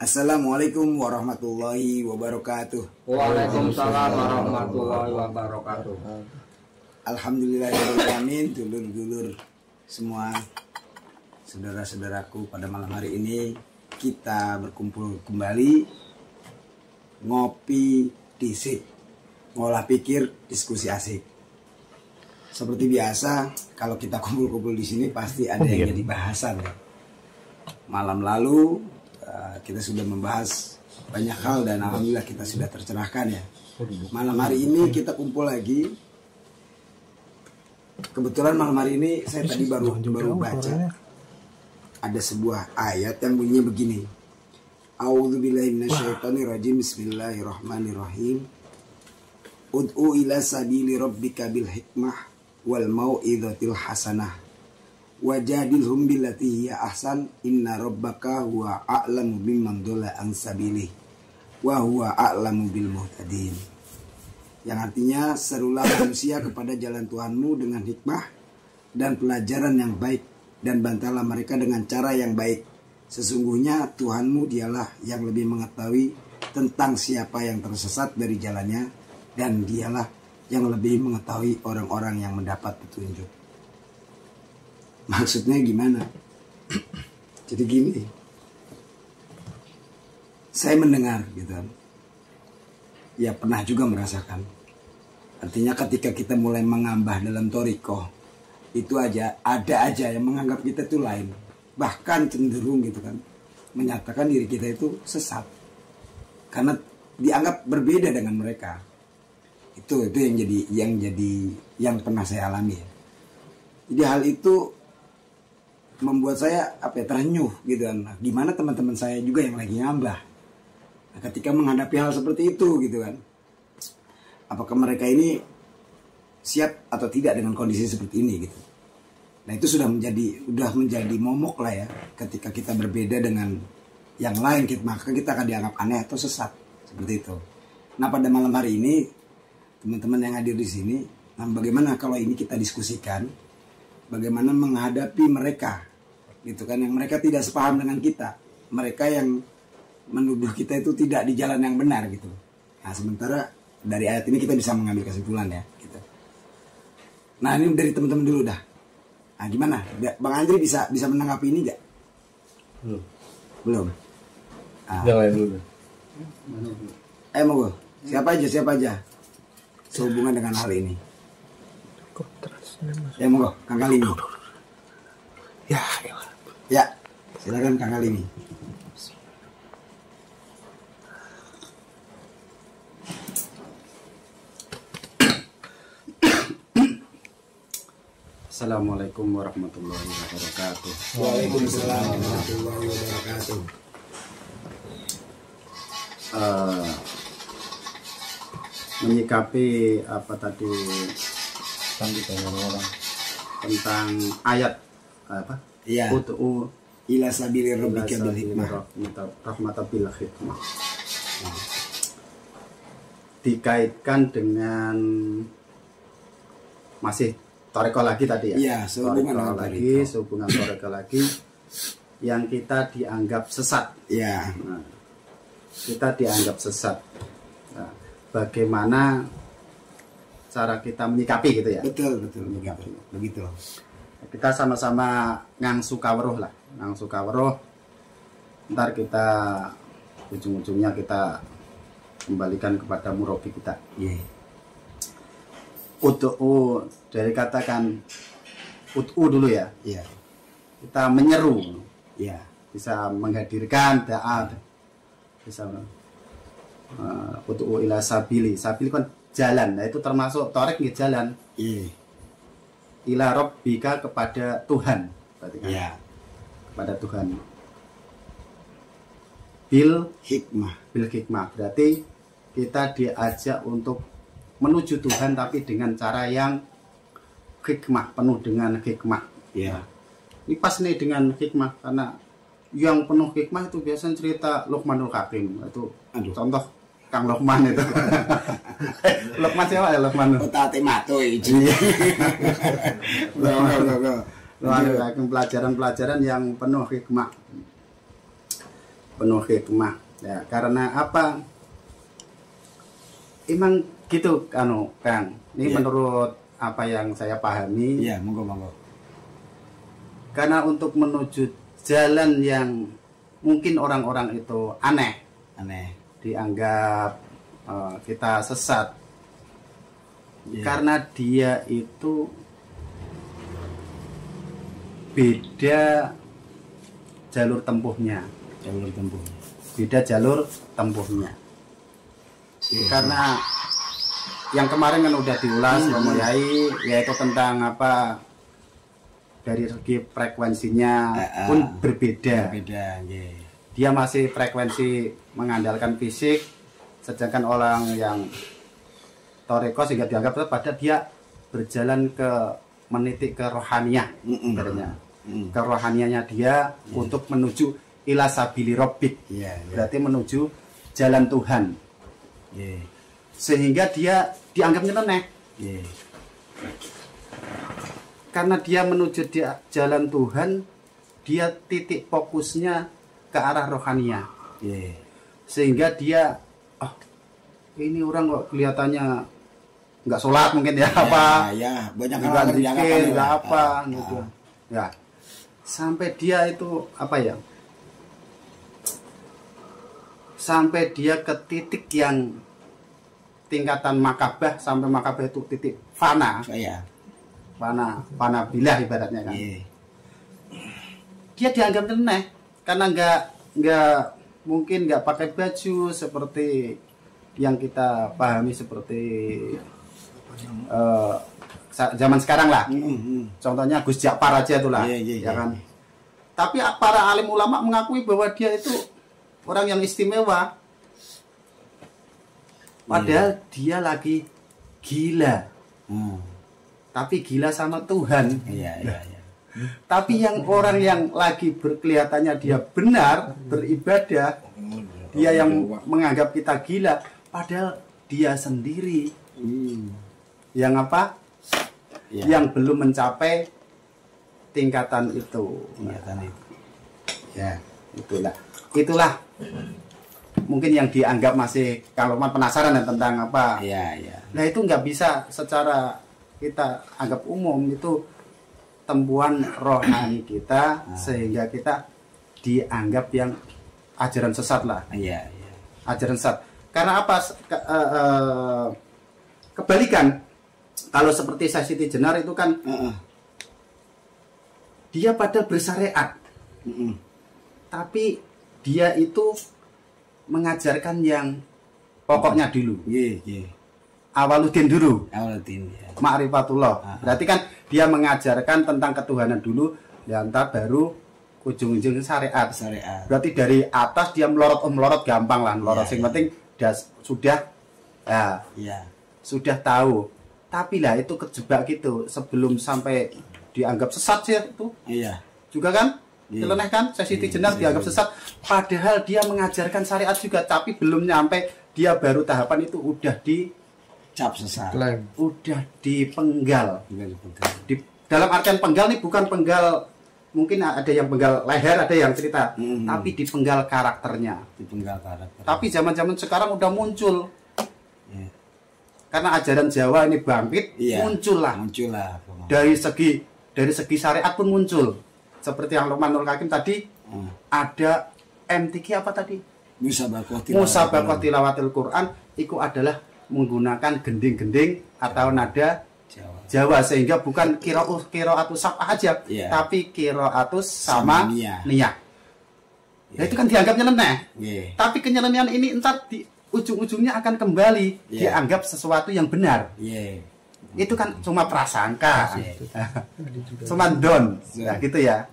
Assalamualaikum warahmatullahi wabarakatuh. Waalaikumsalam warahmatullahi wabarakatuh. Alhamdulillahirrahmanirrahim. Dulur-dulur semua, saudara-saudaraku, pada malam hari ini kita berkumpul kembali ngopi disik, ngolah pikir, diskusi asik. Seperti biasa, kalau kita kumpul-kumpul di sini pasti ada yang jadi bahasan ya. Malam lalu kita sudah membahas banyak hal dan alhamdulillah kita sudah tercerahkan ya. Malam hari ini kita kumpul lagi. Kebetulan malam hari ini saya tadi baru baca ada sebuah ayat yang bunyinya begini. A'udzubillahi minasyaitonirrajim. Bismillahirrahmanirrahim. Ud'u ila sabili rabbika bil hikmah wal mau'izatil hasanah. Wajadilhum billati hiya ahsan inna rabbaka huwa a'lamu bimman dhalla an sabilihi wa huwa a'lamu bil muhtadin. Yang artinya, serulah manusia kepada jalan Tuhanmu dengan hikmah dan pelajaran yang baik, dan bantalah mereka dengan cara yang baik. Sesungguhnya Tuhanmu dialah yang lebih mengetahui tentang siapa yang tersesat dari jalannya, dan dialah yang lebih mengetahui orang-orang yang mendapat petunjuk. Maksudnya gimana? Jadi gini, saya mendengar gitu, ya pernah juga merasakan. Artinya ketika kita mulai mengambah dalam thoriqoh, itu aja ada aja yang menganggap kita itu lain, bahkan cenderung gitu kan, menyatakan diri kita itu sesat karena dianggap berbeda dengan mereka. Itu yang pernah saya alami ya. Jadi hal itu membuat saya terenyuh gitu kan. Nah, gimana teman-teman saya juga yang lagi ngambah, nah, ketika menghadapi hal seperti itu gitu kan, apakah mereka ini siap atau tidak dengan kondisi seperti ini gitu. Nah itu sudah menjadi momok lah ya, ketika kita berbeda dengan yang lain maka kita akan dianggap aneh atau sesat seperti itu. Nah pada malam hari ini teman-teman yang hadir di sini, nah bagaimana kalau ini kita diskusikan, bagaimana menghadapi mereka gitu kan, yang mereka tidak sepaham dengan kita, mereka yang menuduh kita itu tidak di jalan yang benar gitu. Nah sementara dari ayat ini kita bisa mengambil kesimpulan ya gitu. Nah ini dari teman-teman dulu dah. Nah gimana, Bang Andri bisa menanggapi ini gak? Belum. Yang lain dulu. Monggo. Siapa aja sehubungan dengan hal ini. Ya monggo, Kang Kalimi. Ya, silakan Kang Kalimi. Assalamualaikum warahmatullahi wabarakatuh. Waalaikumsalam warahmatullahi wabarakatuh. Menyikapi apa tadi tentang ayat apa? Iya. Ud'u Ila sabili rabbika bil hikmah rahmatan bil hikmah. Dikaitkan dengan masih thoriqoh lagi tadi ya. Iya, sehubungan thoriqoh lagi yang kita dianggap sesat. Iya. Nah, kita dianggap sesat. Nah, bagaimana cara kita menyikapi gitu ya? Betul begitu. Kita sama-sama ngangsu kawruh lah, ngangsu kawruh. Ntar kita ujung-ujungnya kita kembalikan kepada murabi kita. Iya. Ud'u dari katakan ud'u dulu ya. Iya. Kita menyeru. Iya. Bisa menghadirkan da'a. Bisa ud'u ila sabili. Sabili kan jalan. Nah itu termasuk thoriq nggih jalan. Iya. Ila rabbika kepada Tuhan. Berarti kan? Iya. Kepada Tuhan. Bil hikmah. Berarti kita diajak untuk menuju Tuhan tapi dengan cara yang hikmah, penuh dengan hikmah. Iya. Ini pas nih dengan hikmah, karena yang penuh hikmah itu biasanya cerita Luqmanul Hakim. Itu contoh Kang Luqman itu. Luqman siapa ya Luqman? Otate matoi. Pelajaran-pelajaran yang penuh hikmah. penuh hikmah. Ya, karena apa? Emang gitu Kang. Ini menurut apa yang saya pahami. Iya, monggo. Karena untuk menuju jalan yang mungkin orang-orang itu aneh, dianggap kita sesat. Karena dia itu beda jalur tempuhnya. Beda jalur tempuhnya. Karena yang kemarin kan udah diulas Romo Yai, yaitu tentang apa, dari segi frekuensinya pun berbeda. Dia masih frekuensi mengandalkan fisik, sedangkan orang yang toreko sehingga dianggap pada dia berjalan ke menitik ke rohaniah, ke rohanianya dia untuk menuju ila sabili rabbik, berarti menuju jalan Tuhan, sehingga dia dianggap nyeleneh. Karena dia menuju jalan Tuhan, dia titik fokusnya ke arah rohaniah, sehingga dia ini orang kok kelihatannya nggak sholat mungkin ya, apa banyak nggak zikir nggak apa gitu ya, sampai dia itu apa ya, sampai dia ke titik yang tingkatan makabah, sampai makabah itu titik fana bilah ibaratnya kan. Dia dianggap nyeleneh karena nggak mungkin nggak pakai baju seperti yang kita pahami seperti zaman sekarang lah. Contohnya Gus Jakpar aja itulah, ya kan. Tapi para alim ulama mengakui bahwa dia itu orang yang istimewa. Padahal dia lagi gila. Tapi gila sama Tuhan. Tapi yang orang yang lagi berkelihatannya dia benar beribadah, dia yang menganggap kita gila, padahal dia sendiri yang apa? Yang belum mencapai tingkatan itu. Ya, itulah mungkin yang dianggap masih, kalau penasaran tentang apa. Nah itu nggak bisa secara kita anggap umum, itu tempuhan rohani kita, sehingga kita dianggap yang ajaran sesat lah. Ajaran sesat. Karena apa? Kebalikan, kalau seperti Siti Jenar itu kan dia pada bersyariat, tapi dia itu mengajarkan yang pokoknya dulu. Awaludin dulu. Ma'rifatullah. Berarti kan dia mengajarkan tentang ketuhanan dulu, ya entar baru ujung-ujung syariat. Berarti dari atas dia melorot gampang lah, melorot. Yang penting dia sudah tahu. Tapi lah itu kejebak gitu, sebelum sampai dianggap sesat sih itu. Juga kan? Nyeleneh kan? Siti Jenar dianggap sesat, padahal dia mengajarkan syariat juga, tapi belum nyampe, dia baru tahapan itu udah cap sesat. Udah dipenggal. Dalam artian penggal nih bukan penggal, mungkin ada yang penggal leher, ada yang cerita, tapi dipenggal karakternya. Tapi zaman-zaman sekarang udah muncul. Karena ajaran Jawa ini bangkit, muncul lah. Dari segi syariat pun muncul. Seperti yang Luqmanul Hakim tadi, ada MTQ apa tadi? Musabaqah tilawatil Quran, itu adalah menggunakan gending-gending atau nada Jawa, sehingga bukan qiraatus sab'ah aja, tapi qiraatus sama niyah. Nah itu kan dianggap nyeleneh. Tapi kenyelenian ini entar di ujung-ujungnya akan kembali dianggap sesuatu yang benar. Itu kan cuma prasangka, cuma don, nah, gitu ya.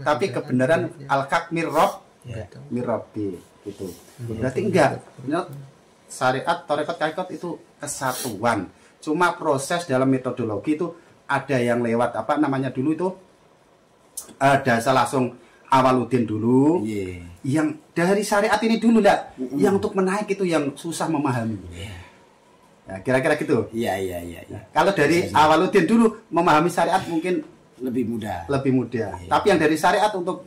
Tapi kebenaran al-haq mirrobi gitu. Berarti enggak. Syariat, tarekat, kaikot itu kesatuan. Cuma proses dalam metodologi itu ada yang lewat apa namanya dulu itu dasar langsung awaludin dulu, yang dari syariat ini dulu lah, yang untuk menaik itu yang susah memahami. Ya, kira-kira gitu. Kalau dari awaludin dulu memahami syariat mungkin lebih mudah. Tapi yang dari syariat untuk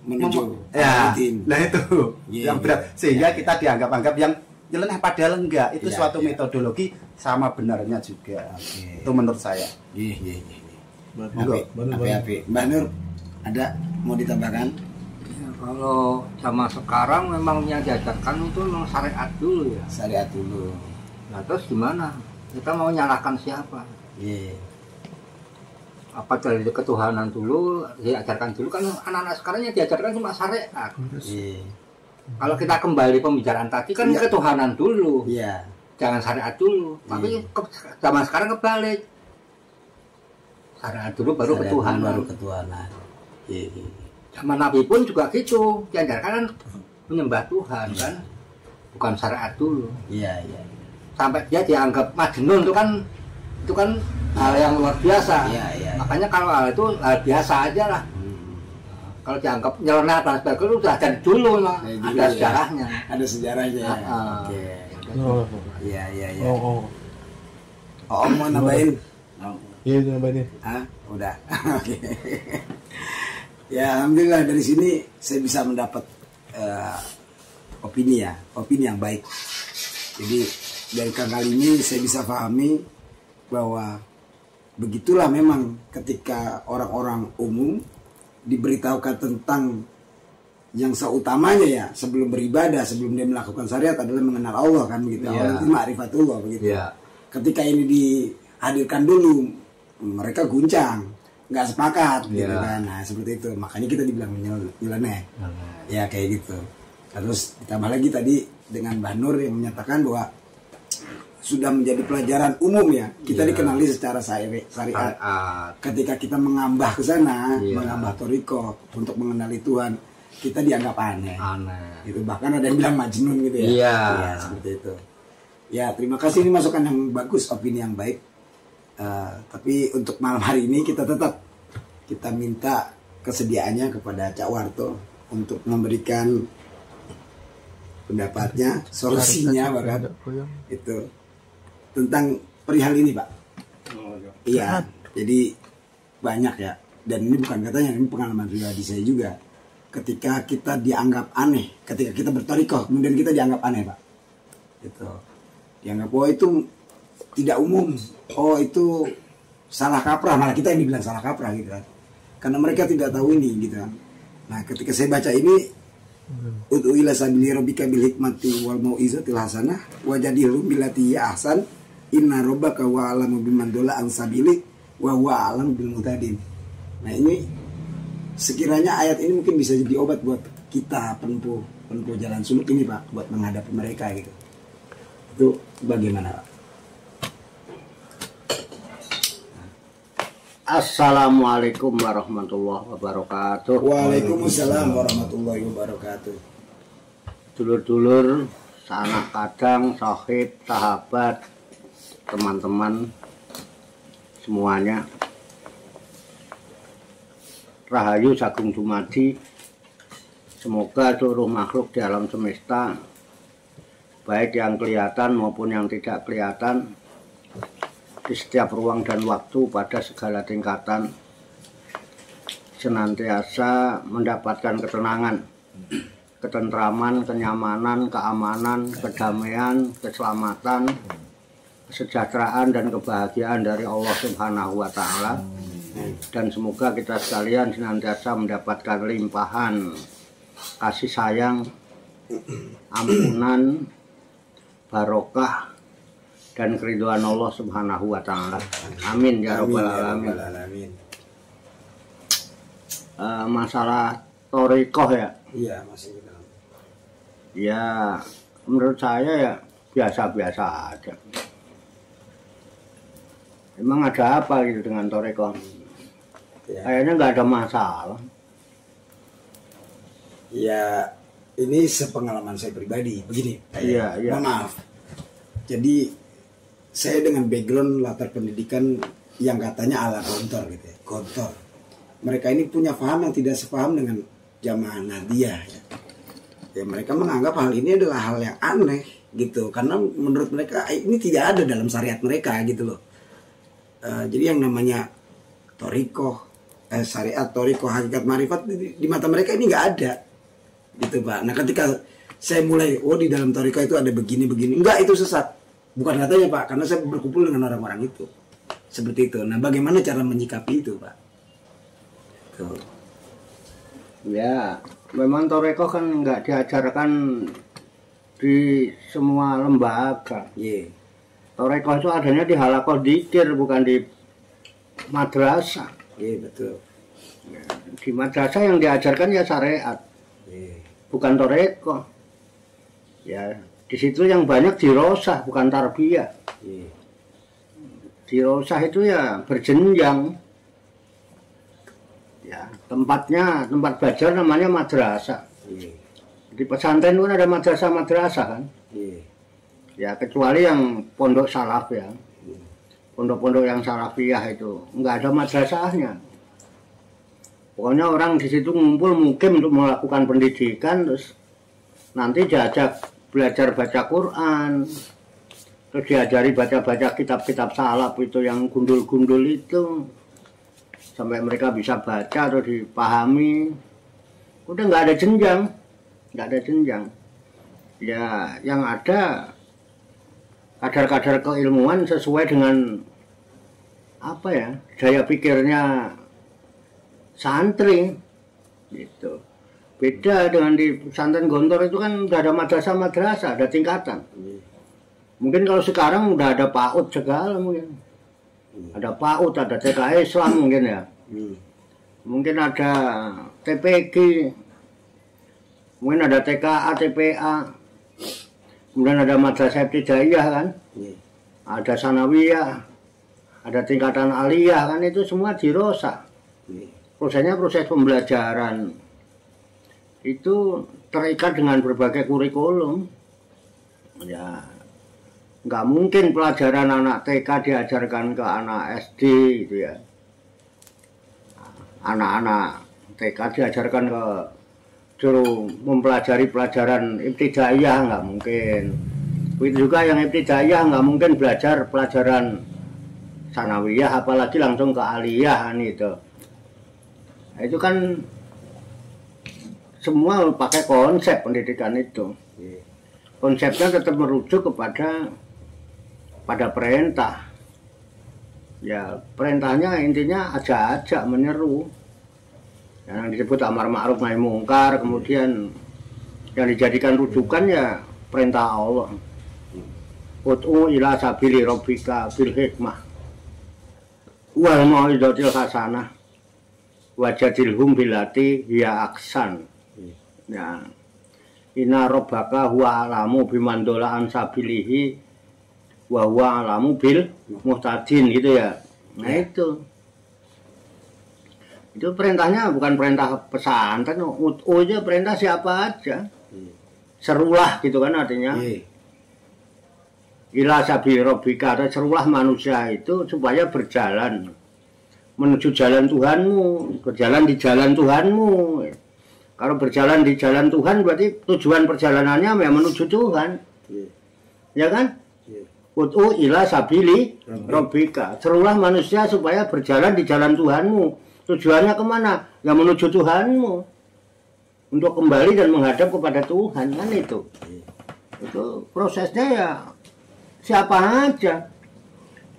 menuju ya. rutin. Nah itu yang berat sehingga kita dianggap-anggap yang nyeleneh padahal enggak. Itu suatu metodologi sama benarnya juga. Itu menurut saya. Iya. Mbak Nur ada mau ditambahkan? Ya, kalau zaman sekarang memang yang diajarkan itu memang syariat dulu ya. Syariat dulu. Nah terus gimana? Kita mau nyalahkan siapa? Iya. Apa dari ketuhanan dulu diajarkan dulu kan anak-anak sekarang yang diajarkan cuma syariat. Iya. Kalau kita kembali pembicaraan tadi kan ketuhanan dulu, Iya. jangan syariat dulu. Tapi zaman sekarang kebalik, syariat dulu baru Syariat ketuhanan. baru ketuhanan. Iya. Zaman Nabi pun juga gitu, diajarkan kan menyembah Tuhan kan, bukan syariat dulu. Iya. Sampai dia dianggap majnun itu kan hal yang luar biasa. Iya. Makanya kalau hal itu hal biasa aja lah. Kalau dianggap nyeleneh dan sebagainya itu sudah dari dulu lah. Ada sejarahnya. Ada sejarahnya. Oke. Iya. Oh, mau nambahin? Iya, nambahin. Udah. Oke. Ya, alhamdulillah dari sini saya bisa mendapat opini yang baik. Jadi dari kali ini saya bisa pahami bahwa begitulah memang ketika orang-orang umum diberitahukan tentang yang seutamanya ya sebelum beribadah, sebelum dia melakukan syariat adalah mengenal Allah kan begitu. Allah itu ma'rifatullah begitu. Ketika ini dihadirkan dulu mereka guncang, nggak sepakat gitu kan. Nah seperti itu, makanya kita dibilang nyeleneh. Ya kayak gitu. Terus ditambah lagi tadi dengan Mbah Nur yang menyatakan bahwa sudah menjadi pelajaran umum ya. Kita dikenali secara syariat. Ketika kita mengambah ke sana, mengambah toriko untuk mengenali Tuhan, kita dianggap aneh. Itu bahkan ada yang bilang majnun gitu ya. Iya, seperti itu. Ya, terima kasih, ini masukan yang bagus, opini yang baik. Tapi untuk malam hari ini kita minta kesediaannya kepada Cak Warto untuk memberikan pendapatnya, solusinya bahkan itu tentang perihal ini, Pak. Iya, jadi banyak ya, dan ini bukan katanya, ini pengalaman pribadi saya juga. Ketika kita dianggap aneh, ketika kita bertorikoh, kemudian kita dianggap aneh, Pak. Gitu. Dianggap, oh itu tidak umum, oh itu salah kaprah, malah kita yang dibilang salah kaprah gitu kan. Karena mereka tidak tahu ini gitu kan. Nah ketika saya baca ini, ud'u ila sabili rabbika bil hikmati wal mau'izatil hasanah wajadilhum billati hiya ahsan inna rabbaka wa alamu biman dola an sabili wa huwa alam bil mutadin. Nah ini sekiranya ayat ini mungkin bisa jadi obat buat kita penempuh jalan suluk ini, Pak, buat menghadapi mereka gitu. Itu bagaimana, Pak? Assalamualaikum warahmatullahi wabarakatuh. Waalaikumsalam warahmatullahi wabarakatuh. Dulur-dulur, sanak kadang, sahib, sahabat, teman-teman semuanya. Rahayu Sagung Dumadi. Semoga seluruh makhluk di alam semesta, baik yang kelihatan maupun yang tidak kelihatan, di setiap ruang dan waktu pada segala tingkatan senantiasa mendapatkan ketenangan, ketentraman, kenyamanan, keamanan, kedamaian, keselamatan, kesejahteraan dan kebahagiaan dari Allah Subhanahu wa taala. Dan semoga kita sekalian senantiasa mendapatkan limpahan kasih sayang, ampunan, barokah dan keridhaan Allah Subhanahu wa taala. Amin ya rabbal alamin. Masalah thariqah ya. Iya, masih kita. Ya, menurut saya ya biasa-biasa aja. Emang ada apa gitu dengan thariqah? Ya. Kayaknya nggak ada masalah. Ya, ini sepengalaman saya pribadi. Begini, Iya. mohon maaf. Jadi saya dengan background latar pendidikan yang katanya ala gontor gitu ya, gontor. Mereka ini punya paham yang tidak sepaham dengan jamaah Nahdiyah. Ya mereka menganggap hal ini adalah hal yang aneh gitu, karena menurut mereka ini tidak ada dalam syariat mereka gitu loh. Jadi yang namanya torikoh, syariat, toriko, hakikat, marifat di mata mereka ini nggak ada, gitu Pak. Nah ketika saya mulai, oh di dalam toriko itu ada begini-begini, enggak, itu sesat, bukan katanya Pak, karena saya berkumpul dengan orang-orang itu, seperti itu. Nah bagaimana cara menyikapi itu Pak? Tuh. Ya, memang toriko kan nggak diajarkan di semua lembaga. Yeah. Toriko itu adanya di halakoh dzikir, bukan di madrasah. Iya betul. Di madrasah yang diajarkan ya syariat, bukan toreko. Ya, di situ yang banyak dirosah, bukan tarbiyah. Dirosah itu ya berjenjang. Ya, tempat belajar namanya madrasah. Di pesantren pun ada madrasah kan. Ya, kecuali yang pondok salaf ya. Pondok-pondok yang salafiyah itu nggak ada madrasahnya. Pokoknya orang di situ ngumpul mungkin untuk melakukan pendidikan, terus nanti diajak belajar baca Quran, terus diajari baca-baca kitab-kitab salaf itu yang gundul-gundul itu, sampai mereka bisa baca atau dipahami. Udah nggak ada jenjang, ya yang ada kadar-kadar keilmuan sesuai dengan apa ya, daya pikirnya santri gitu. Beda dengan di pesantren Gontor itu kan udah ada madrasah, ada tingkatan. Mungkin kalau sekarang udah ada PAUD segala mungkin. Ada PAUD, ada TK Islam mungkin ya. Mungkin ada TPG. Mungkin ada TKA, TPA. Kemudian ada madrasah ibtidaiyah kan. Ada sanawiyah. Ada tingkatan aliyah kan, itu semua dirosah. Prosesnya proses pembelajaran. Itu terikat dengan berbagai kurikulum. Ya, nggak mungkin pelajaran anak TK diajarkan ke anak SD gitu ya. Anak-anak TK diajarkan ke suruh mempelajari pelajaran ibtidaiyah, nggak mungkin. Begitu juga yang ibtidaiyah nggak mungkin belajar pelajaran sanawiyah, apalagi langsung ke aliyah itu. Nah, itu kan semua pakai konsep pendidikan itu. Konsepnya tetap merujuk kepada perintah. Ya, perintahnya intinya ajak-ajak, menyeru. Yang disebut amar ma'ruf nahi mungkar, kemudian yang dijadikan rujukan ya perintah Allah. Ud'u ila sabili rabbika bil hikmah wal mau'izatil hasanah wajadilhum billati hiya ahsan. Ya. Inna rabbaka huwa alamu biman dola an sabilihi wa huwa alamu bil muhtadin gitu ya. Nah itu perintahnya bukan perintah pesantren, aja perintah siapa aja. Serulah gitu kan artinya. Ila sabili rabbika, serulah manusia itu supaya berjalan menuju jalan Tuhanmu, berjalan di jalan Tuhanmu. Kalau berjalan di jalan Tuhan berarti tujuan perjalanannya ya menuju Tuhan. Ya kan? Ud'u ila sabili rabbika. Serulah manusia supaya berjalan di jalan Tuhanmu. Tujuannya kemana? Ya menuju Tuhanmu. Untuk kembali dan menghadap kepada Tuhan, kan itu. Itu prosesnya ya siapa aja.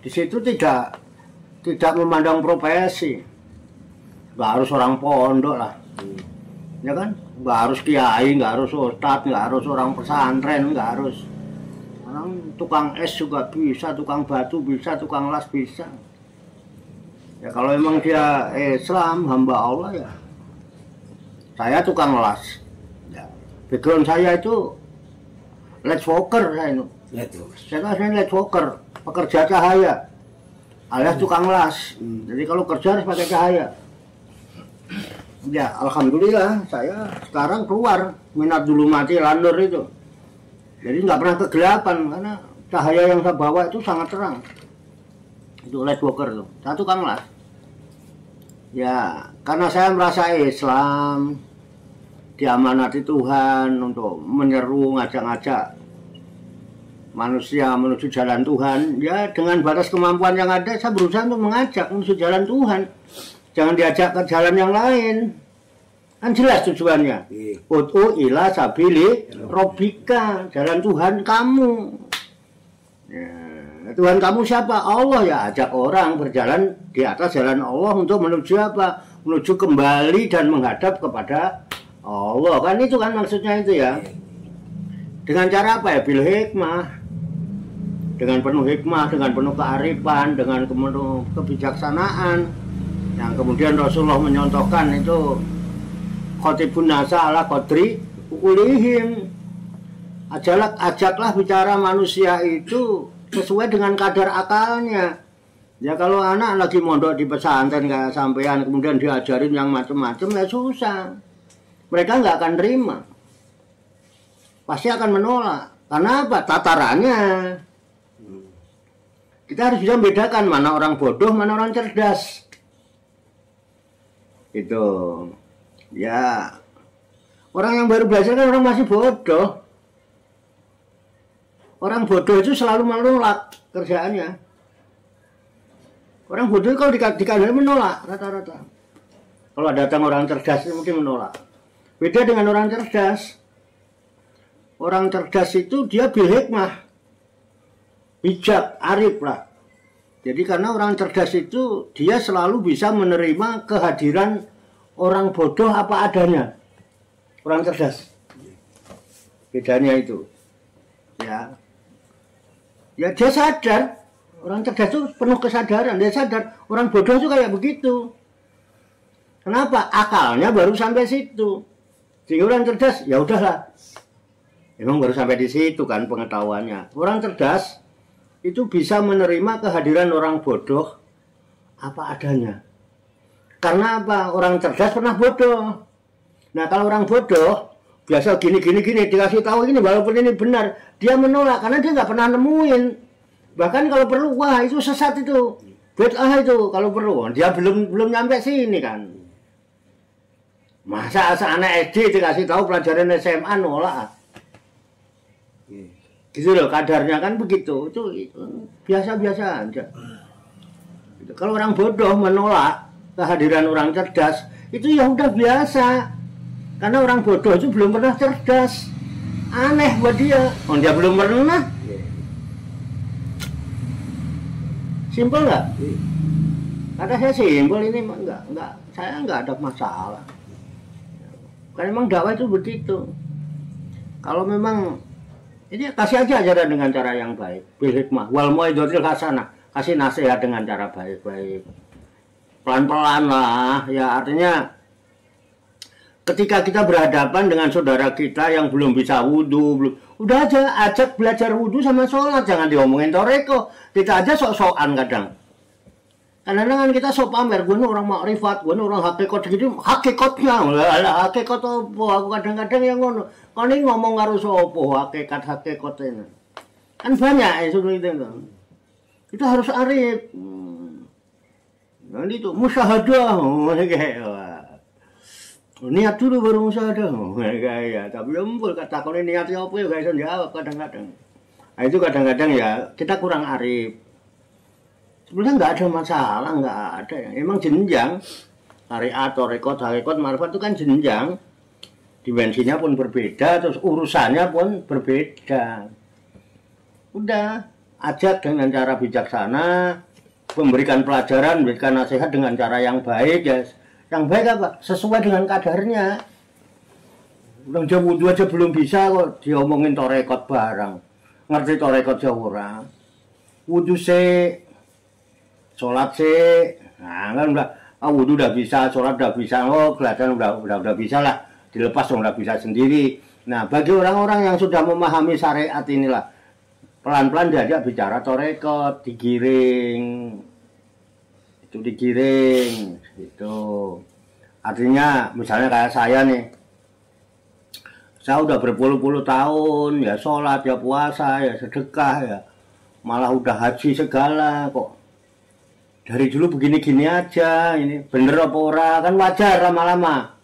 Di situ tidak memandang profesi. Nggak harus orang pondok lah. Ya kan? Nggak harus kiai, nggak harus ustadz, nggak harus orang pesantren, nggak harus. Orang tukang es juga bisa, tukang batu bisa, tukang las bisa. Ya kalau memang dia Islam, hamba Allah ya. Saya tukang las. Ya. Background saya itu light worker saya itu. Saya light worker, pekerja cahaya. Alias tukang las. Jadi kalau kerja harus pakai cahaya. Ya alhamdulillah saya sekarang keluar minat dulu mati landur itu. Jadi nggak pernah kegelapan karena cahaya yang saya bawa itu sangat terang. Itu light worker tuh, saya tukang las. Ya karena saya merasa Islam, diamanati Tuhan untuk menyeru, ngajak-ngajak manusia menuju jalan Tuhan. Ya dengan batas kemampuan yang ada saya berusaha untuk mengajak menuju jalan Tuhan. Jangan diajak ke jalan yang lain. Kan jelas tujuannya. Ud'u ila sabili robika, jalan Tuhan kamu. Ya, Tuhan kamu siapa? Allah, ya ajak orang berjalan di atas jalan Allah untuk menuju apa? Menuju kembali dan menghadap kepada Allah. Kan itu kan maksudnya itu ya. Dengan cara apa ya? Bil hikmah. Dengan penuh hikmah, dengan penuh kearifan, dengan penuh kebijaksanaan. Yang kemudian Rasulullah menyontohkan itu khotibun nasa ala qadri ukulihim. Ajaklah bicara manusia itu sesuai dengan kadar akalnya. Ya kalau anak lagi mondok di pesantren kayak sampean kemudian diajarin yang macam-macam ya susah. Mereka nggak akan terima. Pasti akan menolak. Karena apa? Tatarannya. Kita harus bisa membedakan mana orang bodoh, mana orang cerdas. Itu. Ya. Orang yang baru belajar kan orang masih bodoh. Orang bodoh itu selalu menolak kerjaannya. Orang bodoh kalau dikandani menolak rata-rata. Kalau datang orang cerdas itu mungkin menolak. Beda dengan orang cerdas. Orang cerdas itu dia bil hikmah. Bijak, arif lah. Jadi karena orang cerdas itu dia selalu bisa menerima kehadiran orang bodoh apa adanya. Orang cerdas. Bedanya itu. Ya. Ya dia sadar. Orang cerdas itu penuh kesadaran. Dia sadar orang bodoh itu kayak begitu. Kenapa? Akalnya baru sampai situ. Sehingga orang cerdas, ya udahlah. Emang baru sampai di situ kan pengetahuannya. Orang cerdas itu bisa menerima kehadiran orang bodoh apa adanya. Karena apa? Orang cerdas pernah bodoh. Nah kalau orang bodoh biasa gini dikasih tahu ini walaupun ini benar, dia menolak karena dia nggak pernah nemuin. Bahkan kalau perlu, wah itu sesat itu, bid'ah itu kalau perlu. Dia belum nyampe sini kan. Masa anak SD dikasih tahu pelajaran SMA nolak. Gitu loh, kadarnya kan begitu. Itu biasa-biasa aja. Kalau orang bodoh menolak kehadiran orang cerdas, itu ya udah biasa. Karena orang bodoh itu belum pernah cerdas. Aneh buat dia. Oh, dia belum pernah. Simpel nggak? Kata saya simpel ini enggak, saya nggak ada masalah. Karena memang dakwah itu begitu. Kalau memang ini kasih aja ajaran dengan cara yang baik, bil hikmah, wal mau'izatil hasanah, kasih nasihat dengan cara baik-baik, pelan-pelan lah. Ya artinya ketika kita berhadapan dengan saudara kita yang belum bisa wudhu, udah aja ajak belajar wudhu sama sholat, jangan diomongin toreko. Kita aja sok-sokan kadang. Kadang-kadang kita sok pamer, gue orang makrifat, gue orang hakikat gitu, hakikatnya, hakikat apa? Aku kadang-kadang yang ngono, kau ini ngomong harus apa hakikat-hakikatnya. Kan banyak itu. Itu harus arif. Nanti itu musyahadah, niat dulu baru musyahadah, ya. Tapi mumpul kata kau ini niatnya apa ya guys, jawab kadang-kadang. Nah itu kadang-kadang ya kita kurang arif. Sebenarnya nggak ada masalah, nggak ada ya. Emang jenjang syariat, rekod, hakikat, marifat itu kan jenjang. Dimensinya pun berbeda, terus urusannya pun berbeda. Udah, ajak dengan cara bijaksana, memberikan pelajaran, memberikan nasihat dengan cara yang baik ya. Yang baik apa? Sesuai dengan kadarnya. Udah jam wudhu aja belum bisa kok diomongin torekot barang. Ngerti torekot jauh orang. Wudhu sholat sih, nah kan udah, wudhu udah bisa, sholat udah bisa, oh kelihatan udah bisa lah, dilepas dong udah bisa sendiri. Nah bagi orang-orang yang sudah memahami syariat inilah, pelan-pelan diajak bicara torekot, digiring, itu digiring, gitu. Artinya misalnya kayak saya nih, saya udah berpuluh-puluh tahun, ya sholat, ya puasa, ya sedekah, ya malah udah haji segala kok. Dari dulu begini-gini aja, ini bener apa ora, kan wajar lama-lama.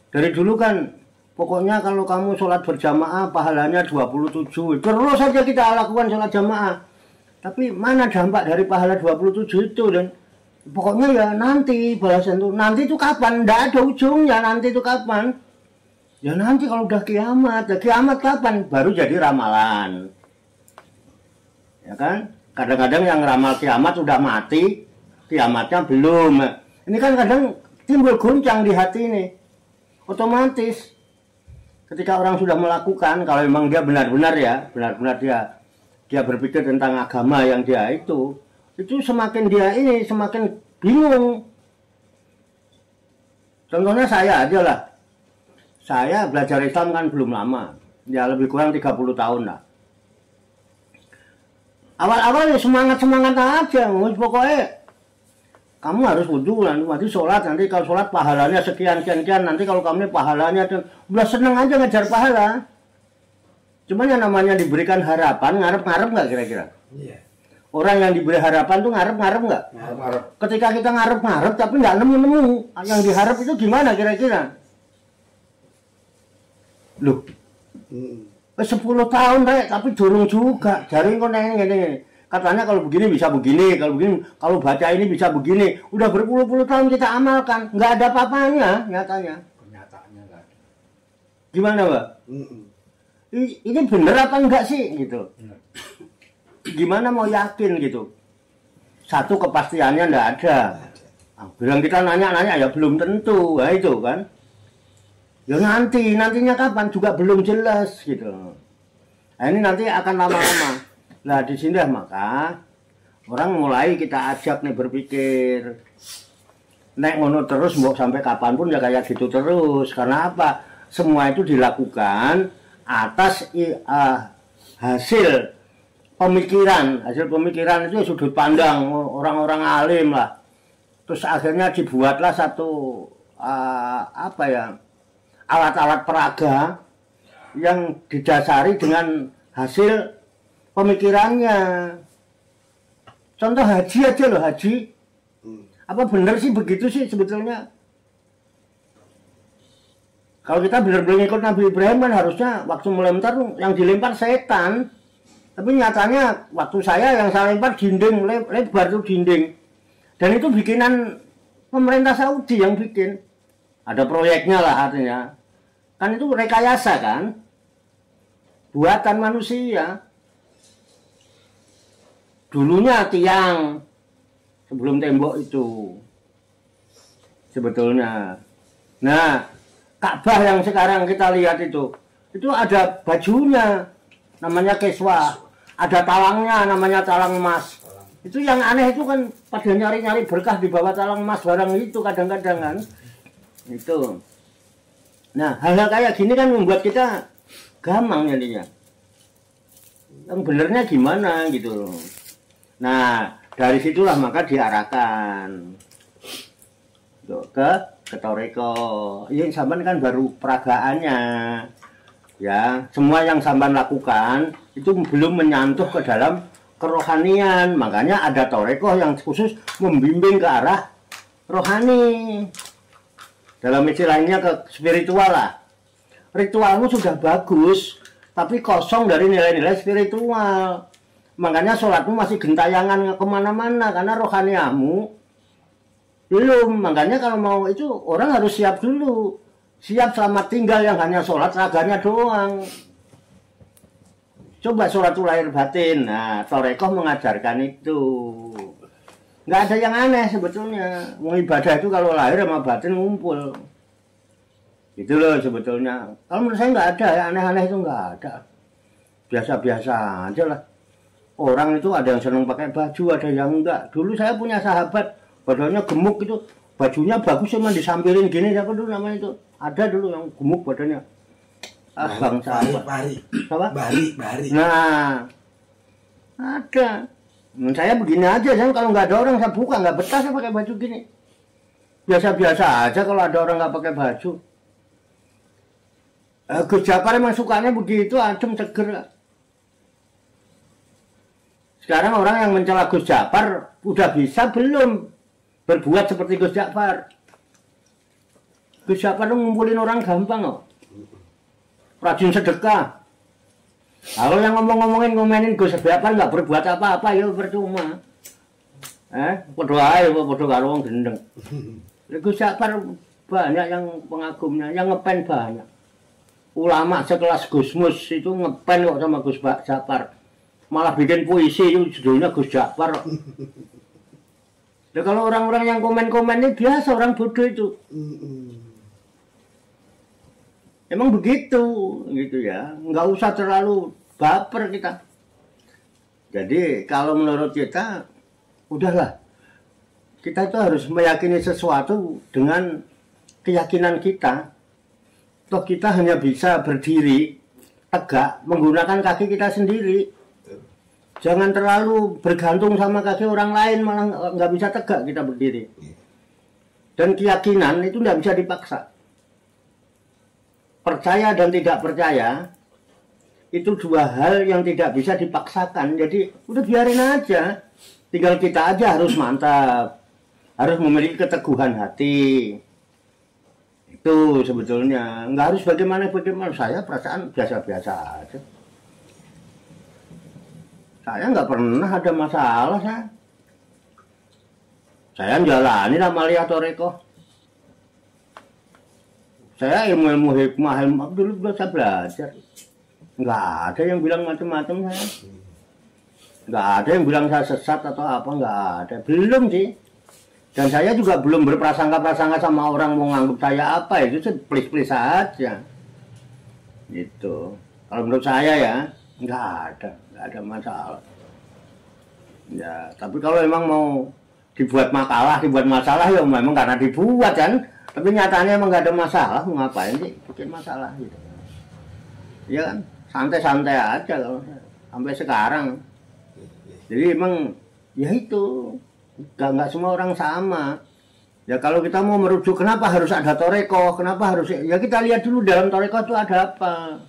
Dari dulu kan, pokoknya kalau kamu sholat berjamaah, pahalanya 27. Terus saja kita lakukan sholat jamaah. Tapi mana dampak dari pahala 27 itu, dan Pokoknya ya nanti balasan tuh. Nanti itu kapan? Nggak ada ujungnya. Nanti itu kapan? Ya nanti kalau udah kiamat. Ya kiamat kapan? Baru jadi ramalan. Ya kan? Kadang-kadang yang ramal kiamat udah mati, kiamatnya belum. Ini kan kadang timbul guncang di hati ini. Otomatis ketika orang sudah melakukan, kalau memang dia benar-benar ya, benar-benar dia berpikir tentang agama yang dia itu semakin dia ini semakin bingung. Contohnya saya aja lah. Saya belajar Islam kan belum lama. Ya lebih kurang 30 tahun lah. Awal-awal ya semangat-semangat aja. Pokoknya kamu harus wudhu, nanti sholat. Nanti kalau sholat pahalanya sekian-sekian. Nanti kalau kamu pahalanya udah seneng aja ngejar pahala. Cuman yang namanya diberikan harapan, ngarep-ngarep nggak kira-kira? Iya. Orang yang diberi harapan tuh ngarep-ngarep nggak? Ngarep. Ketika kita ngarep-ngarep tapi nggak nemu-nemu, yang diharap itu gimana kira-kira? Loh, 10 tahun rek, tapi durung juga. Jaring kok neng. Katanya kalau begini bisa begini, kalau begini, kalau baca ini bisa begini. Udah berpuluh-puluh tahun kita amalkan, nggak ada apa-apanya nyatanya. Kenyataannya nggak ada. Gimana, Mbak? Ini bener apa enggak sih gitu? Gimana mau yakin gitu? Satu kepastiannya nggak ada. Bilang kita nanya-nanya ya belum tentu, nah itu kan. Ya nantinya kapan juga belum jelas gitu. Nah, ini nanti akan lama-lama. Nah di sini maka orang mulai kita ajak nih berpikir. Nek ngono terus mau sampai kapanpun ya kayak gitu terus. Karena apa? Semua itu dilakukan atas hasil pemikiran itu sudut pandang orang-orang alim lah. Terus akhirnya dibuatlah satu alat-alat peraga yang didasari dengan hasil pemikirannya. Contoh haji aja loh, haji. Apa benar sih begitu sih sebetulnya? Kalau kita benar-benar ikut Nabi Ibrahim kan harusnya waktu melempar yang dilempar setan. Tapi nyatanya waktu yang saya lempar dinding, lebar tuh dinding. Dan itu bikinan pemerintah Saudi yang bikin. Ada proyeknya lah artinya. Kan itu rekayasa kan. Buatan manusia. Dulunya tiang. Sebelum tembok itu. Sebetulnya. Nah, Ka'bah yang sekarang kita lihat itu ada bajunya. Namanya keswa. Ada talangnya namanya talang emas. Itu yang aneh itu kan pada nyari-nyari berkah di bawah talang emas barang itu kadang-kadang kan. Itu. Nah, hal-hal kayak gini kan membuat kita gampang jadinya. Yang benernya gimana gitu. Nah, dari situlah maka diarahkan ke toreko. Ini sampean kan baru peragaannya. Ya, semua yang sampean lakukan itu belum menyantuh ke dalam kerohanian. Makanya ada toreko yang khusus membimbing ke arah rohani. Dalam istilahnya ke spiritual lah. Ritualmu sudah bagus, tapi kosong dari nilai-nilai spiritual. Makanya sholatmu masih gentayangan kemana-mana karena rohaniamu belum. Makanya kalau mau itu orang harus siap dulu. Siap selamat tinggal yang hanya sholat raganya doang. Coba sholatul lahir batin. Nah, Torekoh mengajarkan itu. Nggak ada yang aneh sebetulnya. Mau ibadah itu kalau lahir sama batin ngumpul. Itu loh sebetulnya. Kalau menurut saya nggak ada ya, aneh-aneh itu nggak ada. Biasa-biasa aja lah. Orang itu ada yang seneng pakai baju, ada yang enggak. Dulu saya punya sahabat, badannya gemuk itu. Bajunya bagus cuma disampirin gini, siapa dulu namanya itu? Ada dulu yang gemuk badannya. Bang sahabat. Bari. Nah, ada. Saya begini aja, saya kalau nggak ada orang saya buka, nggak betah saya pakai baju gini. Biasa-biasa aja kalau ada orang nggak pakai baju. Gus Japar emang sukanya begitu, adem seger. Sekarang orang yang mencela Gus Japar udah bisa belum berbuat seperti Gus Japar. Gus Japar ngumpulin orang gampang kok. Rajin sedekah. Kalau yang ngomenin Gus Japar nggak berbuat apa-apa ya percuma. Padha ae padha karo wong gendeng. Gus Jakfar banyak yang pengagumnya, yang ngepen banyak. Ulama sekelas Gusmus itu ngepen kok sama Gus Jakfar. Malah bikin puisi itu judulnya Gus Jakfar. Ya kalau orang-orang yang komen-komen ini biasa orang bodoh itu. Emang begitu gitu ya. Nggak usah terlalu baper kita. Jadi kalau menurut kita udahlah. Kita itu harus meyakini sesuatu dengan keyakinan kita. Toh kita hanya bisa berdiri tegak menggunakan kaki kita sendiri. Jangan terlalu bergantung sama kaki orang lain, malah nggak bisa tegak kita berdiri. Dan keyakinan itu nggak bisa dipaksa. Percaya dan tidak percaya itu dua hal yang tidak bisa dipaksakan. Jadi udah biarin aja. Tinggal kita aja harus mantap. Harus memiliki keteguhan hati. Itu sebetulnya. Nggak harus bagaimana-bagaimana. Saya perasaan biasa-biasa aja. Saya nggak pernah ada masalah, saya jalani Amalia Toreko. Saya ilmu hikmah, dulu saya belajar. Nggak ada yang bilang macam-macam saya. Nggak ada yang bilang saya sesat atau apa, nggak ada. Belum sih. Dan saya juga belum berprasangka-prasangka sama orang mau nganggap saya apa, itu please-please aja. Gitu. Kalau menurut saya ya, nggak ada masalah. Ya, tapi kalau memang mau dibuat masalah ya memang karena dibuat kan. Tapi nyatanya emang nggak ada masalah, mau ngapain sih bikin masalah gitu. Ya kan, santai-santai aja kalau sampai sekarang. Jadi emang ya itu nggak semua orang sama. Ya kalau kita mau merujuk kenapa harus ada toreko, kenapa harus ya kita lihat dulu dalam toreko itu ada apa.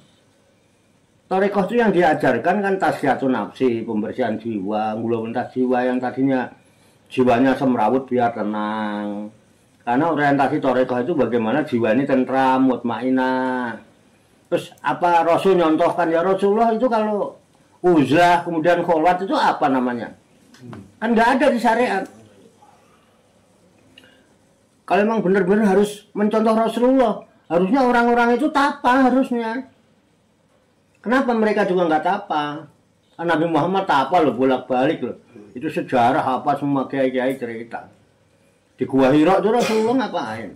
Toreko itu yang diajarkan kan tasfiyatun nafsi, pembersihan jiwa, nguluntas jiwa yang tadinya jiwanya semrawut biar tenang. Karena orientasi toreko itu bagaimana jiwa ini tentram, mutmainah. Terus apa Rasul nyontohkan ya Rasulullah itu kalau uzlah kemudian kholwat itu apa namanya? Kan nggak ada di syariat. Kalau memang benar-benar harus mencontoh Rasulullah, harusnya orang-orang itu tapa harusnya. Kenapa mereka juga nggak tapa? Nabi Muhammad tapa loh, bolak-balik loh. Itu sejarah apa semua kiai-kiai cerita. Di Gua Hira itu Rasulullah ngapain?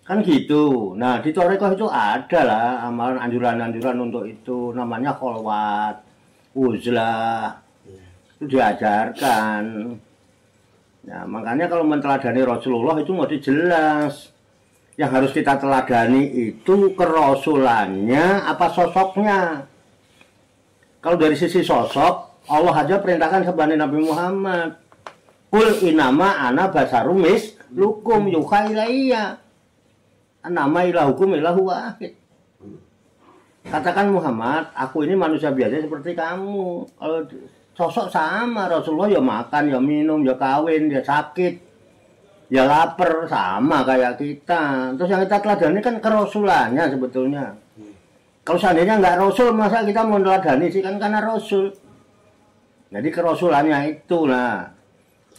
Kan gitu. Nah di Torikoh itu ada lah amalan anjuran-anjuran untuk itu. Namanya kholwat, uzlah. Itu diajarkan. Nah makanya kalau menteladani Rasulullah itu mesti jelas. Yang harus kita teladani itu kerasulannya apa sosoknya. Kalau dari sisi sosok, Allah aja perintahkan sebagai Nabi Muhammad. Qul inama ana basarumis lukum yuha ilayya. Nama ilahukum ilahu wahid. Katakan Muhammad, aku ini manusia biasa seperti kamu. Kalau sosok sama, Rasulullah ya makan, ya minum, ya kawin, ya sakit. Ya lapar sama kayak kita. Terus yang kita teladani kan kerasulannya sebetulnya. Kalau seandainya nggak rasul, masa kita mau teladani sih kan karena rasul. Jadi kerasulannya itu lah.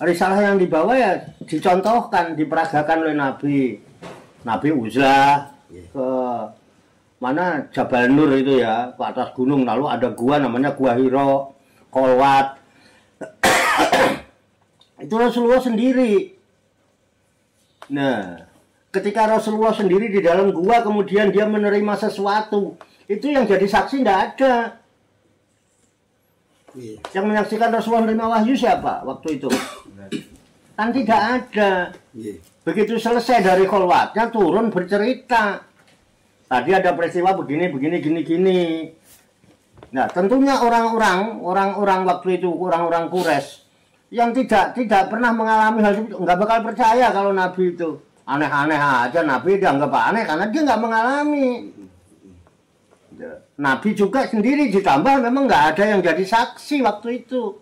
Risalah yang dibawa ya dicontohkan, diperagakan oleh Nabi. Nabi uzlah ke mana Jabal Nur itu ya, ke atas gunung. Lalu ada gua namanya Gua Hira, kholwat. Itu Rasulullah sendiri. Nah, ketika Rasulullah sendiri di dalam gua kemudian dia menerima sesuatu, itu yang jadi saksi tidak ada. Yang menyaksikan Rasulullah menerima wahyu siapa waktu itu? Kan tidak ada. Begitu selesai dari kholwatnya turun bercerita. Tadi ada peristiwa begini, gini. Nah, tentunya orang-orang waktu itu, orang-orang Quraisy yang tidak pernah mengalami hal itu nggak bakal percaya kalau Nabi itu aneh-aneh aja. Nabi dianggap aneh karena dia nggak mengalami. Nabi juga sendiri ditambah memang nggak ada yang jadi saksi waktu itu.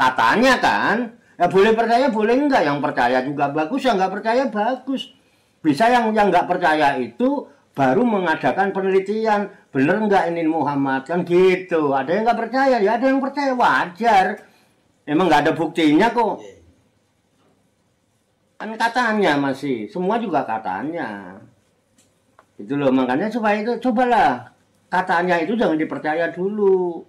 Katanya kan, ya boleh percaya boleh enggak. Yang percaya juga bagus, yang nggak percaya bagus. Bisa yang nggak percaya itu baru mengadakan penelitian, bener nggak ini Muhammad kan gitu. Ada yang nggak percaya, ya ada yang percaya, wajar. Emang nggak ada buktinya kok. Kan katanya masih, semua juga katanya. Itu loh, makanya supaya itu cobalah katanya itu jangan dipercaya dulu.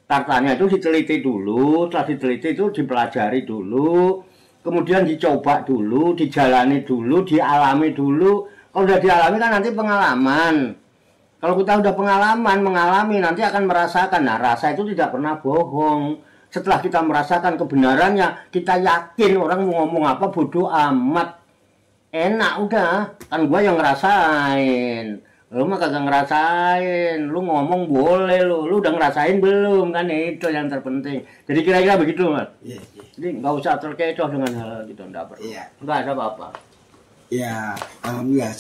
Katanya itu diteliti dulu, setelah diteliti itu dipelajari dulu, kemudian dicoba dulu, dijalani dulu, dialami dulu. Kalau udah dialami kan nanti pengalaman. Kalau kita udah pengalaman, mengalami, nanti akan merasakan. Nah, rasa itu tidak pernah bohong. Setelah kita merasakan kebenarannya, kita yakin orang mau ngomong apa bodoh amat. Enak udah, kan gua yang ngerasain. Lu mah kagak ngerasain, lu ngomong boleh lu udah ngerasain belum, kan itu yang terpenting. Jadi kira-kira begitu, Mas. Iya. Jadi nggak usah terkecoh dengan hal gitu, enggak perlu. Iya. Nggak ada apa-apa. Ya, alhamdulillah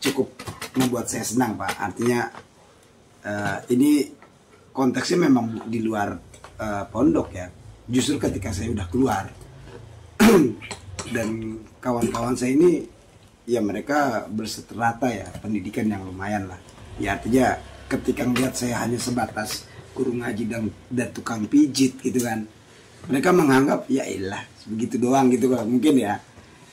cukup membuat saya senang, Pak. Artinya ini konteksnya memang di luar pondok ya. Justru ketika saya udah keluar dan kawan-kawan saya ini ya mereka berseterata ya, pendidikan yang lumayan lah. Ya artinya ketika ngeliat saya hanya sebatas guru ngaji dan tukang pijit gitu kan, mereka menganggap ya ilah begitu doang gitu kan, mungkin ya.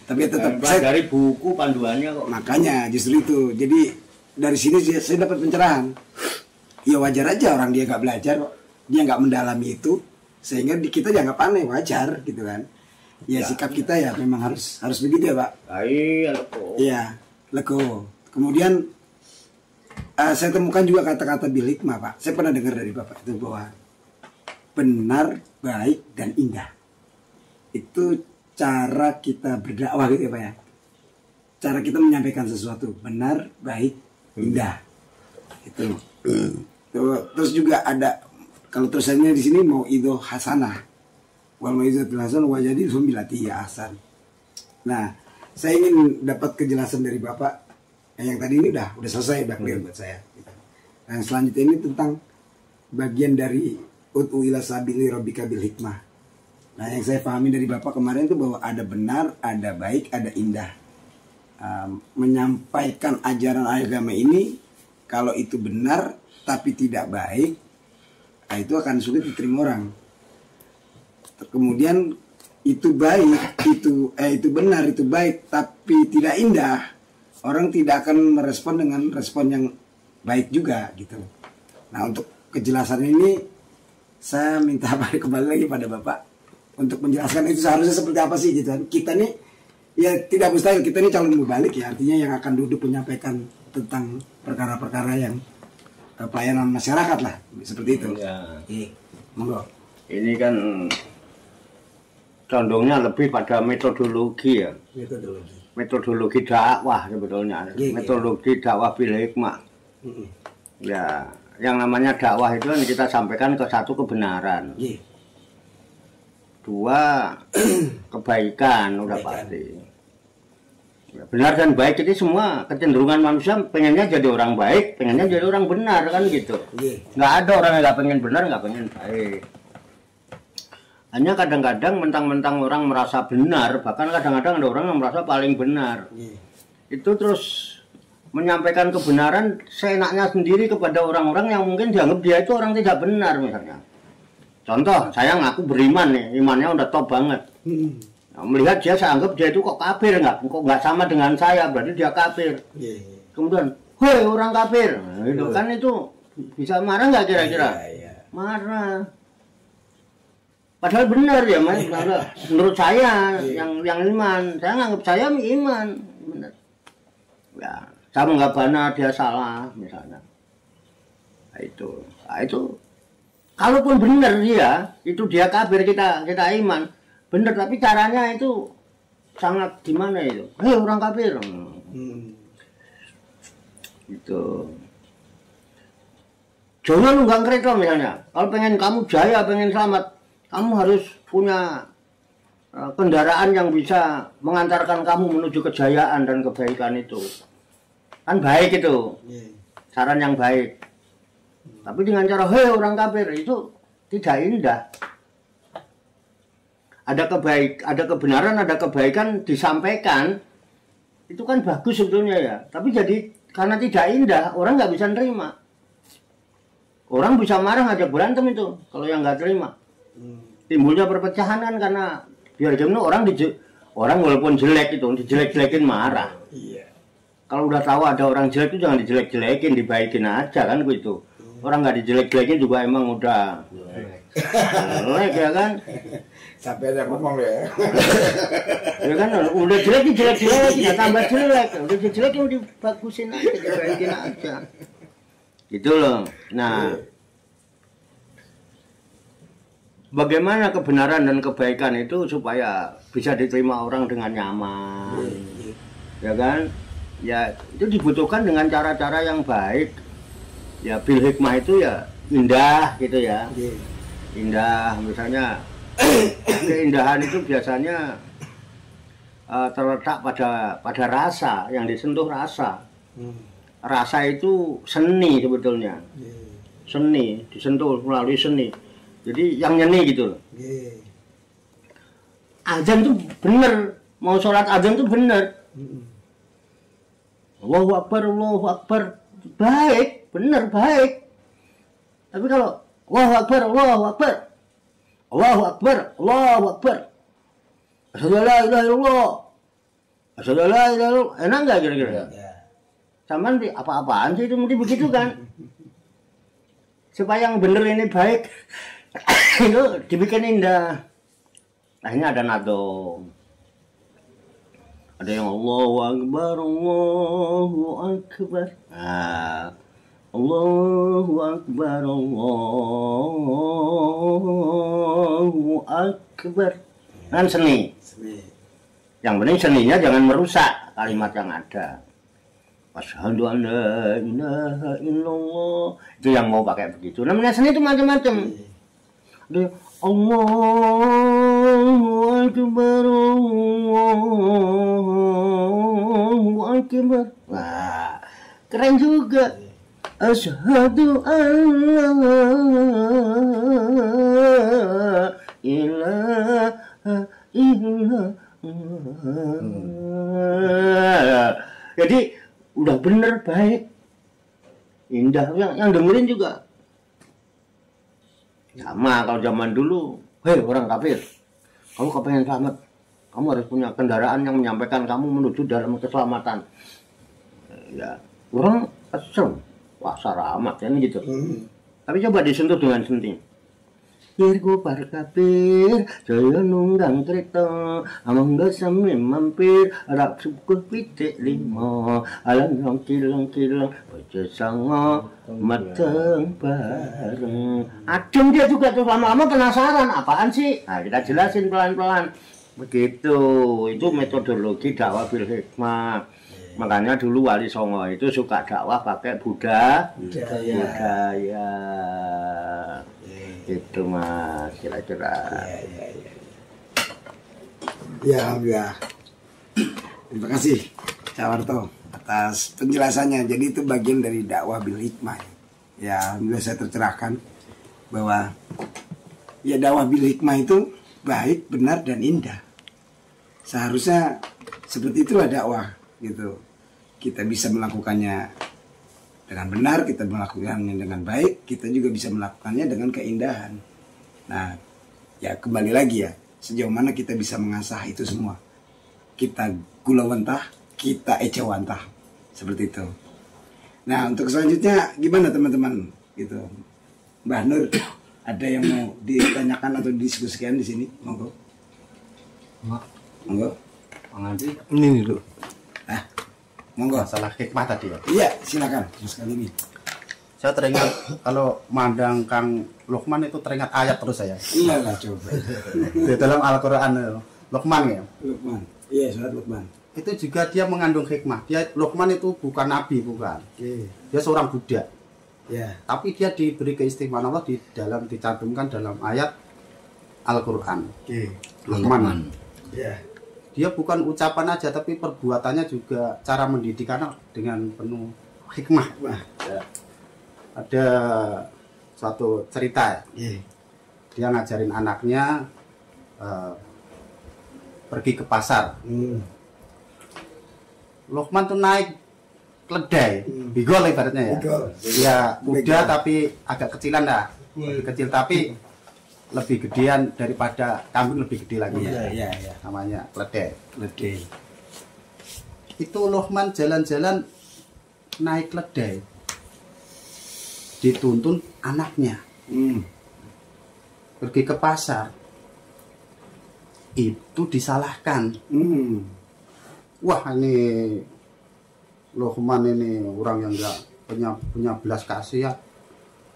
Tapi tetap saya dari buku panduannya kok. Makanya justru itu. Jadi dari sini saya dapat pencerahan. Ya wajar aja orang dia nggak belajar kok, dia nggak mendalami itu, sehingga kita dianggap aneh, wajar gitu kan. Ya sikap kita ya memang harus begitu ya Pak. Iya, leko. Kemudian saya temukan juga kata-kata bil hikmah Pak. Saya pernah dengar dari Bapak itu bahwa benar, baik, dan indah. Itu cara kita berdakwah gitu ya Pak ya. Cara kita menyampaikan sesuatu benar, baik, indah. Itu. Terus juga ada kalau tulisannya di sini mau itu hasanah. Wal maizatul hasan wa jadi sumbilati ya hasan. Nah, saya ingin dapat kejelasan dari Bapak. Yang tadi ini udah selesai, udah clear buat saya. Nah, selanjutnya ini tentang bagian dari ud'u ila sabili rabbika bil hikmah. Nah, yang saya pahami dari Bapak kemarin itu bahwa ada benar, ada baik, ada indah. Menyampaikan ajaran agama ini kalau itu benar tapi tidak baik, itu akan sulit diterima orang. Kemudian itu baik, itu benar, itu baik, tapi tidak indah, orang tidak akan merespon dengan respon yang baik juga gitu. Nah untuk kejelasan ini saya minta kembali lagi pada Bapak untuk menjelaskan itu seharusnya seperti apa sih gitu. Kita nih ya tidak mustahil, kita ini calon mubalik ya, artinya yang akan duduk menyampaikan tentang perkara-perkara yang pelayanan masyarakat lah, seperti itu. Ya. Monggo. Ini kan condongnya lebih pada metodologi ya. Metodologi dakwah sebetulnya. Metodologi dakwah bil hikmah. Ya, yang namanya dakwah itu kan kita sampaikan ke satu kebenaran. Dua kebaikan udah pasti. Ya, benar dan baik itu semua kecenderungan manusia pengennya jadi orang baik, pengennya jadi orang benar kan gitu. Nggak ada orang yang nggak pengen benar, nggak pengen baik. Hanya kadang-kadang mentang-mentang orang merasa benar, bahkan kadang-kadang ada orang yang merasa paling benar. Itu terus menyampaikan kebenaran seenaknya sendiri kepada orang-orang yang mungkin dianggap dia itu orang tidak benar misalnya. Contoh, saya ngaku beriman nih, imannya udah top banget. Nah, melihat dia, saya anggap dia itu kok kafir, kok nggak sama dengan saya, berarti dia kafir. Kemudian, hei orang kafir, nah, itu kan itu bisa marah nggak kira-kira? Marah. Padahal benar ya Mas, menurut saya yang iman, saya nganggap saya iman, benar. Ya, saya menganggap benar dia salah misalnya. Nah, itu kalaupun benar dia, itu dia kafir, kita iman, benar, tapi caranya itu sangat gimana itu? Hei orang kafir. Itu. Jangan lu nggak kereta misalnya. Kalau pengen kamu jaya, pengen selamat, kamu harus punya kendaraan yang bisa mengantarkan kamu menuju kejayaan dan kebaikan itu. Kan baik itu. Saran yang baik. Tapi dengan cara hei orang kafir itu tidak indah. Ada kebenaran, ada kebaikan disampaikan. Itu kan bagus sebetulnya ya. Tapi jadi karena tidak indah, orang nggak bisa nerima. Orang bisa marah ngajak berantem itu kalau yang nggak terima. timbulnya perpecahan kan karena biar gimana orang walaupun jelek itu dijelek-jelekin marah. Iya. Kalau udah tahu ada orang jelek itu jangan dijelek-jelekin, dibaikin aja kan gitu. Orang nggak dijelek-jelekin juga emang udah jelek ya kan. Sampai ada ngomong ya. Ya kan udah jelek ya tambah jelek. Udah jelek ya dibagusin aja, dibaikin aja. Gitu loh. Nah, bagaimana kebenaran dan kebaikan itu supaya bisa diterima orang dengan nyaman, ya kan? Ya itu dibutuhkan dengan cara-cara yang baik. Ya bil hikmah itu ya indah gitu ya, indah. Misalnya keindahan itu biasanya terletak pada rasa, yang disentuh rasa. Rasa itu seni sebetulnya, seni disentuh melalui seni. Jadi yang nyeni gitu loh. Azan tuh bener, mau sholat azan tuh bener. Allahu Akbar, baik, bener baik. Tapi kalau Allahu Akbar, asyhadu an la ilaha illallah, asyhadu an la ilaha illallah, enak nggak kira-kira? Cuman apa-apaan sih itu mesti begitu kan? Supaya yang bener ini baik. Itu dibikin indah. Akhirnya ada nado, ada yang Allahu Akbar, Allahu Akbar, Allahu Akbar, Allahu Akbar. Kan seni. Yang penting seninya jangan merusak kalimat yang ada. Asyhadu an la ilaha illallah. Itu yang mau pakai begitu. Namanya seni itu macam-macam. Allahu Akbar, Allahu Akbar. Wah, keren juga. Asyhadu an la ilaha illallah. Jadi udah bener baik, indah, yang dengerin juga sama. Kalau zaman dulu, hei orang kafir, kamu kepengen selamat, kamu harus punya kendaraan yang menyampaikan kamu menuju dalam keselamatan. Ya orang kesel, wah saramat kan gitu. Tapi coba disentuh dengan seni. Irgo par kafir, saya nunggang kereta, amang dasam mampir, arak sukuh pitik lima, alam yang kilang-kilang, baca sanga, mateng bareng. Adem dia juga tuh, lama-lama penasaran, apaan sih? Nah, kita jelasin pelan-pelan. Begitu, itu metodologi dakwah bil hikmah. Makanya dulu Wali Songo itu suka dakwah pakai budaya. Itu mas kira-kira. Ya alhamdulillah. Terima kasih Cak Warto atas penjelasannya. Jadi itu bagian dari dakwah bil hikmah. Ya alhamdulillah saya tercerahkan bahwa ya dakwah bil hikmah itu baik, benar dan indah. Seharusnya seperti itulah dakwah gitu. Kita bisa melakukannya dengan benar, kita melakukannya dengan baik, kita juga bisa melakukannya dengan keindahan. Nah, ya kembali lagi ya, sejauh mana kita bisa mengasah itu semua. Kita gulawantah, kita ecawantah, seperti itu. Nah, untuk selanjutnya gimana teman-teman? Gitu, Mbah Nur, ada yang mau ditanyakan atau didiskusikan di sini? Monggo. Monggo. Pengaji. Ini dulu. Monggo. Masalah hikmah tadi ya. Iya, silakan. Sekali ini. Saya teringat kalau mandang Kang Luqman itu teringat ayat terus saya. Iya lah coba. Di dalam Al-Qur'an Luqman ya. Luqman. Iya, surat Luqman. Itu juga dia mengandung hikmah. Dia Luqman itu bukan nabi, bukan. Dia seorang budak. Ya. Tapi dia diberi keistimewaan Allah di dalam dicantumkan dalam ayat Al-Qur'an. Luqman. Ya. Dia bukan ucapan aja tapi perbuatannya juga cara mendidik anak dengan penuh hikmah. Ya. Ada suatu cerita ya. Dia ngajarin anaknya pergi ke pasar. Luqman tuh naik keledai, bigol ibaratnya ya. Ya kuda tapi agak kecilan dah. Lebih kecil tapi lebih gedean daripada kambing, lebih gede lagi. Iya. Namanya keledai. Keledai. Itu Luqman jalan-jalan naik keledai, dituntun anaknya pergi ke pasar, itu disalahkan. Wah, ini Luqman ini orang yang enggak punya belas kasihan,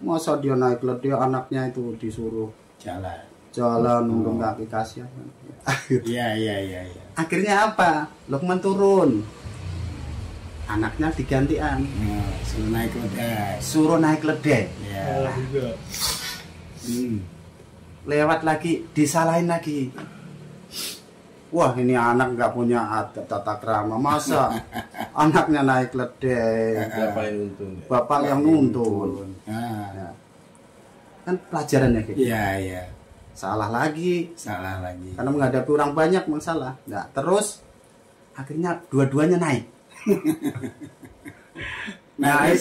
masa dia naik keledai, anaknya itu disuruh jalan untuk kaki, kasihan. Iya. Akhirnya apa? Luqman turun, anaknya digantian, suruh naik keledai. Lewat lagi, disalahin lagi. Wah, ini anak nggak punya adat tata krama, masa anaknya naik keledai, bapak yang nuntun. Kan pelajarannya gitu. Iya. Salah lagi. Karena menghadapi orang banyak masalah. Nah, terus akhirnya dua-duanya naik. Naik,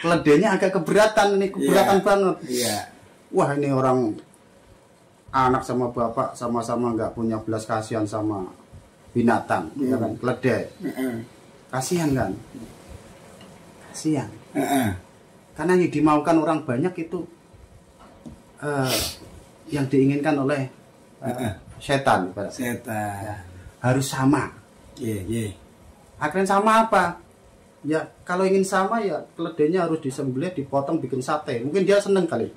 keledainya agak keberatan, ini keberatan banget. Iya. Wah, ini orang anak sama bapak sama-sama nggak punya belas kasihan sama binatang, ya kan, keledai. Kasihan kan? Kasihan. Karena yang dimaukan orang banyak itu yang diinginkan oleh setan. Harus sama. Akhirnya sama apa? Ya kalau ingin sama ya keledainya harus disembelih, dipotong, bikin sate. Mungkin dia seneng kali.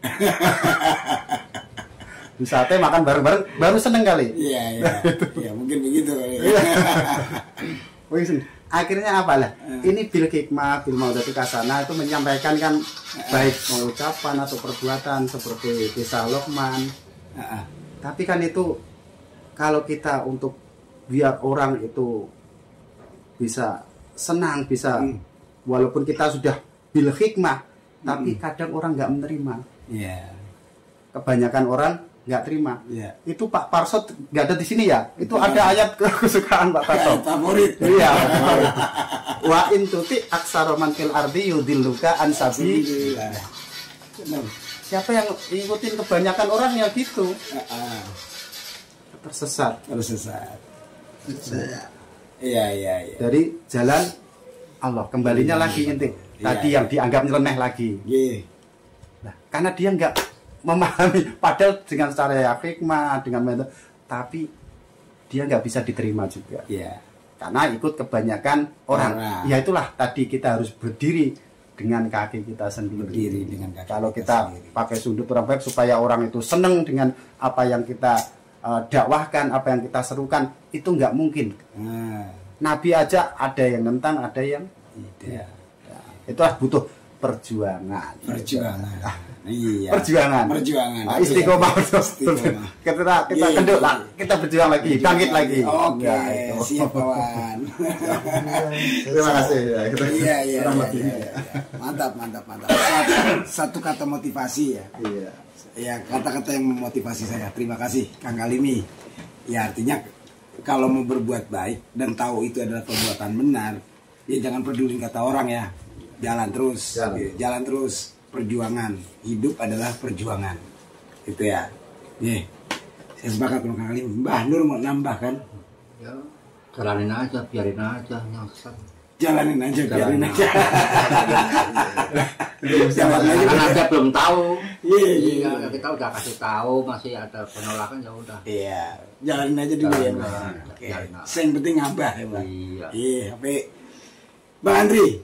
Di sate makan bareng-bareng baru seneng kali. Iya, mungkin begitu. Akhirnya apalah? Ini bil hikmah, bil maudati kasana itu menyampaikan kan baik pengucapan atau perbuatan seperti kisah Luqman. Tapi kan itu kalau kita untuk biar orang itu bisa senang, bisa walaupun kita sudah bil hikmah, tapi kadang orang nggak menerima. Kebanyakan orang nggak terima. Itu Pak Parsot nggak ada di sini ya. Itu ada ayat kesukaan Pak Parsot. Favorit. Iya. Wa in tuti aksaroman fil ardi yudilluka an sabilillah. Siapa yang ikutin kebanyakan orang ya gitu. Tersesat. Iya. Dari jalan Allah, kembalinya lagi nanti. Tadi yang dianggap nyeleneh lagi. Nah, karena dia nggak memahami, padahal dengan cara yang hikmah, dengan metode, tapi dia nggak bisa diterima juga. Karena ikut kebanyakan orang. Ya itulah tadi kita harus berdiri dengan kaki kita sendiri. Kalau kita pakai sudut orang baik supaya orang itu seneng dengan apa yang kita dakwahkan, apa yang kita serukan, itu nggak mungkin. Nabi aja ada yang nentang, ada yang tidak. Itulah butuh perjuangan. Iya. Perjuangan. Istiqomah. Kita kenduk lah, kita berjuang lagi, bangkit lagi. Oke, siap kawan. Terima kasih. Iya. Mantap. Satu kata motivasi ya. Ya, kata-kata yang memotivasi saya. Terima kasih Kang Kalimi. Ya, artinya kalau mau berbuat baik dan tahu itu adalah perbuatan benar, ya jangan peduli kata orang ya. Jalan terus. Perjuangan. Hidup adalah perjuangan. Itu ya. Saya sepakat dengan Kang Kalimi. Mbah Nur mau nambah kan? Ya, jalanin aja, biarin aja, nyasar. Jalanin aja. Karena dia belum tahu. Iya, kita udah kasih tahu, masih ada penolakan ya udah. Iya, jalanin aja dulu ya, Bang. Oke. Yang penting ngabah ya, Bang. Iya. Iya, Bang Andri.